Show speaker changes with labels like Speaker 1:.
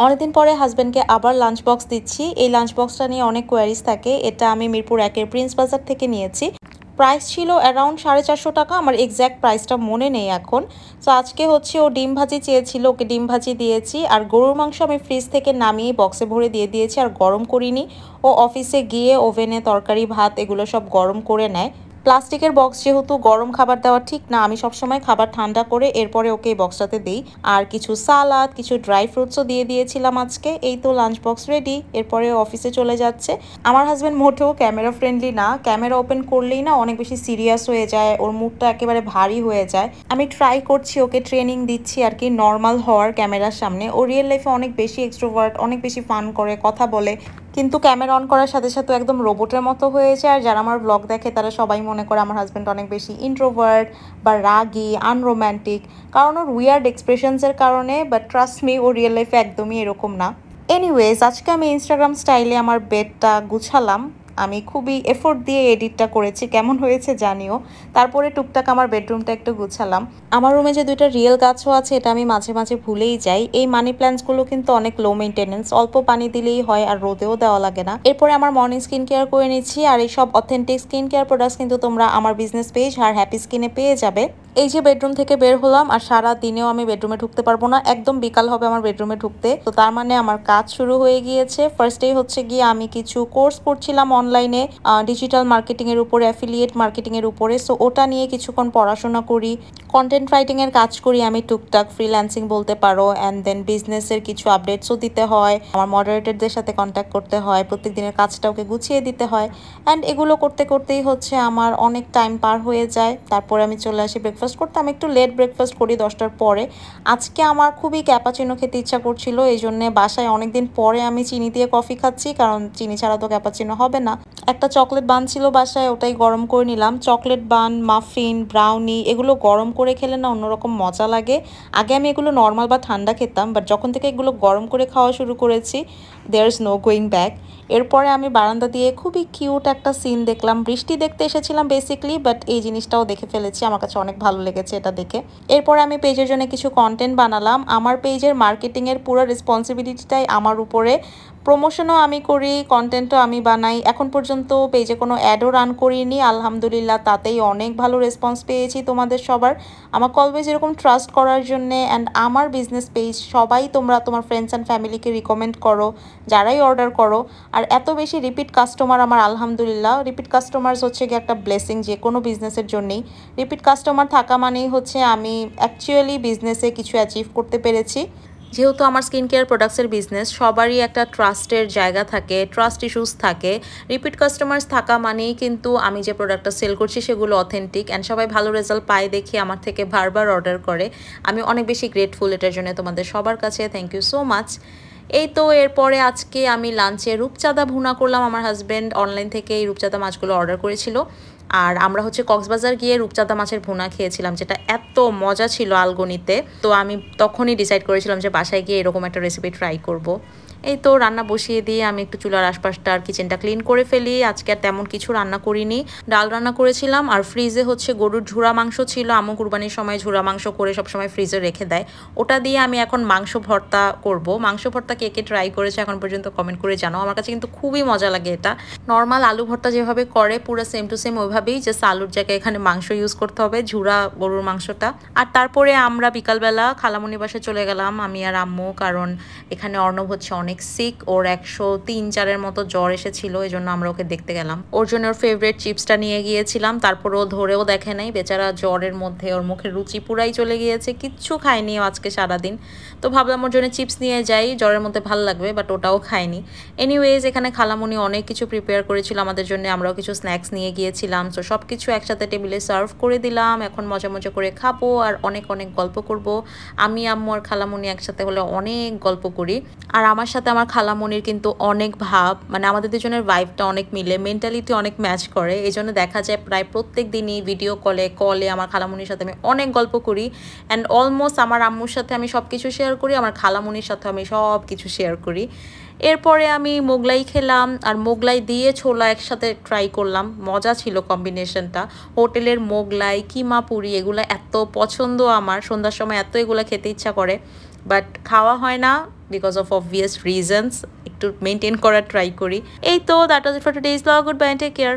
Speaker 1: অনেকদিন পরে হাজব্যান্ডকে আবার লাঞ্চ বক্স দিচ্ছি। এই লাঞ্চ বক্সটা নিয়ে অনেক কোয়ারিজ থাকে। এটা আমি মিরপুর 1-এর প্রিন্স বাজার থেকে নিয়েছি। প্রাইস ছিল অ্যারাউন্ড 450 টাকা, আমার এক্স্যাক্ট প্রাইসটা মনে নেই এখন। তো আজকে হচ্ছে ও ডিম ভাজি চেয়েছিল, ওকে ডিম ভাজি দিয়েছি। আর গরুর মাংস আমি ফ্রিজ থেকে নামিয়ে বক্সে ভরে দিয়ে দিয়েছি, আর গরম করিনি। ও অফিসে গিয়ে ওভেনে তরকারি ভাত এগুলো সব গরম করে নেয়। প্লাস্টিকের বক্স যেহেতু গরম খাবার দেওয়া ঠিক না, আমি সবসময় খাবার ঠান্ডা করে এরপরে ওকে এই বক্সটাতে দিই। আর কিছু সালাদ, কিছু ড্রাই ফ্রুটসও দিয়ে দিয়েছিলাম আজকে। এই তো লাঞ্চ বক্স রেডি, এরপরে অফিসে চলে যাচ্ছে। আমার হাজব্যান্ড মোটেও ক্যামেরা ফ্রেন্ডলি না, ক্যামেরা ওপেন করলেই না অনেক বেশি সিরিয়াস হয়ে যায়, ওর মুডটা একেবারে ভারী হয়ে যায়। আমি ট্রাই করছি, ওকে ট্রেনিং দিচ্ছি আর কি নর্মাল হওয়ার ক্যামেরার সামনে। ও রিয়েল লাইফে অনেক বেশি এক্সট্রোভার্ট, অনেক বেশি ফান করে, কথা বলে, কিন্তু ক্যামেরা অন করার সাথে সাথে একদম রোবটের মতো হয়েছে। আর যারা আমার ব্লগ দেখে তারা সবাই মনে করে আমার হাজব্যান্ড অনেক বেশি ইন্ট্রোভার্ট বা রাগী, আনরোম্যান্টিক, কারণ ওর উইয়ার্ড এক্সপ্রেশনসের কারণে। বাট ট্রাস্ট মি, ও রিয়েল লাইফে একদমই এরকম না। এনিওয়েজ, আজকে আমি ইনস্টাগ্রাম স্টাইলে আমার বেডটা গুছালাম। আমি খুবই এফোর্ট দিয়ে এডিটটা করেছি, কেমন হয়েছে জানিও। তারপরে টুকটাক আমার বেডরুমটা একটু গুছালাম। আমার রুমে যে দুইটা রিয়েল গাছও আছে, এটা আমি মাঝে মাঝে ভুলেই যাই। এই মানি প্ল্যান্টসগুলো কিন্তু অনেক লো মেনটেনেন্স, অল্প পানি দিলেই হয় আর রোদেও দেওয়া লাগে না। এরপরে আমার মর্নিং স্কিন কেয়ার করে নিচ্ছি। আর এই সব অথেন্টিক স্কিন কেয়ার প্রোডাক্টস কিন্তু তোমরা আমার বিজনেস পেজ আর হ্যাপি স্কিনে পেয়ে যাবে। এই যে বেডরুম থেকে বের হলাম, আর সারা দিনেও আমি বেডরুমে ঢুকতে পারবো না, একদম বিকাল হবে আমার বেডরুমে ঢুকতে। তো তার মানে আমার কাজ শুরু হয়ে গিয়েছে। ফার্স্টেই হচ্ছে গিয়ে আমি কিছু কোর্স করছিলাম অনলাইনে, ডিজিটাল মার্কেটিং এর উপরে, অ্যাফিলিয়েট মার্কেটিং এর উপরে। সো ওটা নিয়ে কিছুক্ষণ পড়াশোনা করি, কন্টেন্ট রাইটিং এর কাজ করি আমি টুকটাক, ফ্রিল্যান্সিং বলতে পারো। অ্যান্ড দেন বিজনেসের কিছু আপডেটসও দিতে হয়, আমার মডারেটরদের সাথে কন্ট্যাক্ট করতে হয়, প্রত্যেক দিনের কাজটা ওকে গুছিয়ে দিতে হয়। অ্যান্ড এগুলো করতে করতেই হচ্ছে আমার অনেক টাইম পার হয়ে যায়। তারপরে আমি চলে আসি ব্রেকফাস্ট করতে। আমি একটু লেট ব্রেকফাস্ট করি 10টার পরে। আজকে আমার খুবই ক্যাপাচিনো খেতে ইচ্ছা করছিল, এই জন্য বাসায় অনেকদিন পরে আমি চিনি দিয়ে কফি খাচ্ছি, কারণ চিনি ছাড়া তো ক্যাপাচিনো হবে না। একটা চকলেট বান ছিল বাসায়, ওটাই গরম করে নিলাম। চকলেট বান, মাফিন, ব্রাউনি এগুলো গরম করে খেলে না অন্যরকম মজা লাগে। আগে আমি এগুলো নর্মাল বা ঠান্ডা খেতাম, বাট যখন থেকে এগুলো গরম করে খাওয়া শুরু করেছি, there is no going back. এরপরে আমি বারান্দা দিয়ে খুবই কিউট একটা সিন দেখলাম। বৃষ্টি দেখতে এসেছিলাম বেসিক্যালি, বাট এই জিনিসটাও দেখে ফেলেছি, আমার কাছে অনেক ভালো লেগেছে এটা দেখে। এরপরে আমি পেজের জন্য কিছু কন্টেন্ট বানালাম। আমার পেজের মার্কেটিংয়ের পুরো রেসপন্সিবিলিটিটাই আমার উপরে। প্রমোশনও আমি করি, কন্টেন্টও আমি বানাই। এখন পর্যন্ত পেজে কোনো অ্যাডও রান করিনি, আলহামদুলিল্লাহ তাতেই অনেক ভালো রেসপন্স পেয়েছি তোমাদের সবার। আমাকে অলওয়েজ এরকম ট্রাস্ট করার জন্যে। অ্যান্ড আমার বিজনেস পেজ সবাই তোমরা তোমার ফ্রেন্ডস অ্যান্ড ফ্যামিলিকে রিকমেন্ড করো, যারাই অর্ডার করো। আর এত বেশি রিপিট কাস্টমার আমার, আলহামদুলিল্লাহ। রিপিট কাস্টমার্স হচ্ছে গিয়ে একটা ব্লেসিং যে কোনো বিজনেসের জন্যেই। রিপিট কাস্টমার থাকা মানেই হচ্ছে আমি অ্যাকচুয়ালি বিজনেসে কিছু অ্যাচিভ করতে পেরেছি। যেহেতু আমার স্কিন কেয়ার প্রোডাক্টসের বিজনেস, সবারই একটা ট্রাস্টের জায়গা থাকে, ট্রাস্ট ইস্যুস থাকে। রিপিট কাস্টমার্স থাকা মানেই কিন্তু আমি যে প্রোডাক্টটা সেল করছি সেগুলো অথেন্টিক, অ্যান্ড সবাই ভালো রেজাল্ট পায় দেখি আমার থেকে বারবার অর্ডার করে। আমি অনেক বেশি গ্রেটফুল এটার জন্য তোমাদের সবার কাছে, থ্যাংক ইউ সো মাচ। এই তো এরপরে আজকে আমি লাঞ্চে রূপচাঁদা ভুনা করলাম। আমার হাজব্যান্ড অনলাইন থেকে এই রূপচাঁদা মাছগুলো অর্ডার করেছিল, আর আমরা হচ্ছে কক্সবাজার গিয়ে রূপচাঁদা মাছের ভুনা খেয়েছিলাম, যেটা এত মজা ছিল আলগনিতে। তো আমি তখনই ডিসাইড করেছিলাম যে বাসায় গিয়ে এরকম একটা রেসিপি ট্রাই করব। এই তো রান্না বসিয়ে দিয়ে আমি একটু চুলার আশপাশটা আর কিচেনটা ক্লিন করে ফেলি। আজকে আর তেমন কিছু রান্না করিনি, ডাল রান্না করেছিলাম। আর ফ্রিজে হচ্ছে গরুর ঝুরা মাংস ছিল, আম্মু কুরবানির সময় ঝুরা মাংস করে সবসময় ফ্রিজে রেখে দেয়, ওটা দিয়ে আমি এখন মাংস ভর্তা করব। মাংস ভর্তা কে কে ট্রাই করেছে এখন পর্যন্ত কমেন্ট করে জানাও, আমার কাছে কিন্তু খুবই মজা লাগে এটা। নর্মাল আলু ভর্তা যেভাবে করে পুরো সেম টু সেম ওইভাবেই, জাস্ট আলুর জায়গায় এখানে মাংস ইউজ করতে হবে, ঝুরা গরুর মাংসটা। আর তারপরে আমরা বিকালবেলা খালামণি বাসায় চলে গেলাম, আমি আর আম্মু, কারণ এখানে অর্ণব হচ্ছে অনেক সিক, ওর 103-4-এর মতো জ্বর এসেছিল, এই জন্য আমরা ওকে দেখতে গেলাম। ওর জন্য ওর ফেভারিট চিপসটা নিয়ে গিয়েছিলাম, তারপর ও ধরেও দেখে নাই বেচারা, জ্বরের মধ্যে ওর মুখের রুচি পুরাই চলে গিয়েছে, কিচ্ছু খায়নি আজকে সারাদিন। তো ভাবলাম ওর জন্য চিপস নিয়ে যাই, জ্বরের মধ্যে ভালো লাগবে, বাট ওটাও খায়নি। এনিওয়েজ, এখানে খালামণি অনেক কিছু প্রিপেয়ার করেছিল আমাদের জন্য, আমরাও কিছু স্ন্যাক্স নিয়ে গিয়েছিলাম। তো সব কিছু একসাথে টেবিলে সার্ভ করে দিলাম, এখন মজা মজা করে খাবো আর অনেক অনেক গল্প করব। আমি, আম্মু আর খালামণি একসাথে হলে অনেক গল্প করি। আর আমার সাথে আমার খালামণির কিন্তু অনেক ভাব, মানে আমাদের দুজনের ভাইবটা অনেক মিলে, মেন্টালিটি অনেক ম্যাচ করে। এই জন্য দেখা যায় প্রায় প্রত্যেক দিনই ভিডিও কলে আমার খালামণির সাথে আমি অনেক গল্প করি। অ্যান্ড অলমোস্ট আমার আম্মুর সাথে আমি সব কিছু শেয়ার করি, আমার খালামণির সাথে আমি সব কিছু শেয়ার করি। এরপরে আমি মোগলাই খেলাম, আর মোগলাই দিয়ে ছোলা একসাথে ট্রাই করলাম, মজা ছিল কম্বিনেশনটা। হোটেলের মোগলাই, কিমা পুরি এগুলো এত পছন্দ আমার, সন্ধ্যার সময় এত এগুলো খেতে ইচ্ছা করে, বাট খাওয়া হয় না। বিকজ অফ অবভিয়াস রিজনস একটু মেনটেন করার ট্রাই করি। এই তো that was it for today's blog. Good bye, take care.